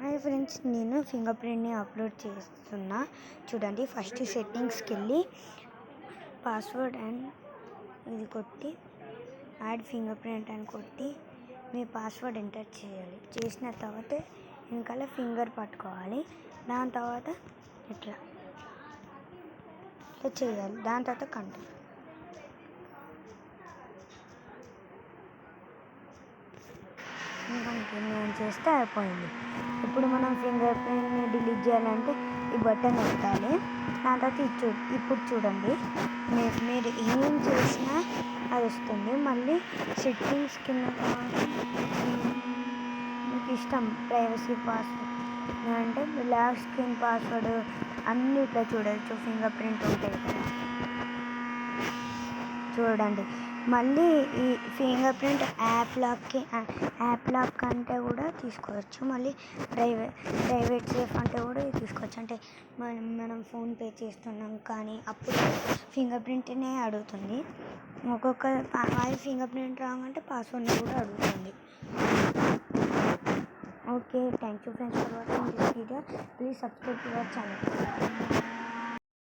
Hi friends, నేను finger ప్రింట్ని upload చేస్తున్నా. చూడండి, ఫస్ట్ సెట్టింగ్స్కి వెళ్ళి పాస్వర్డ్ అండ్ ఇది కొట్టి యాడ్ ఫింగర్ ప్రింట్ అని కొట్టి మీ పాస్వర్డ్ ఎంటర్ చేయాలి. చేసిన తర్వాత వెనకాల ఫింగర్ పట్టుకోవాలి. దాని తర్వాత ఇట్లా చేయాలి. దాని తర్వాత కంటిన్యూ. నేను చేస్తే అయిపోయింది. ఇప్పుడు మనం ఫింగర్ ప్రింట్ని డిలీట్ చేయాలంటే ఈ బటన్ పెట్టాలి. దాని తర్వాత ఇప్పుడు చూడండి, మీరు ఏం చేసినా అది వస్తుంది. మళ్ళీ సెట్టింగ్స్ కింద మీకు ఇష్టం ప్రైవసీ పాస్వర్డ్ అంటే లాక్ స్క్రీన్ పాస్వర్డ్ అన్నీ ఇట్లా చూడవచ్చు. ఫింగర్ ప్రింట్ ఉంటాయి కదా, చూడండి. మళ్ళీ ఈ ఫింగర్ ప్రింట్ యాప్ లాక్ అంటే కూడా తీసుకోవచ్చు. మళ్ళీ ప్రైవేట్ సేఫ్ అంటే కూడా తీసుకోవచ్చు. అంటే మనం ఫోన్పే చేస్తున్నాం కానీ అప్పుడు ఫింగర్ ప్రింట్నే అడుగుతుంది. అది ఫింగర్ ప్రింట్ రాగానే పాస్వర్డ్ని కూడా అడుగుతుంది. Okay, thank you friends for watching this video. Please subscribe to our channel.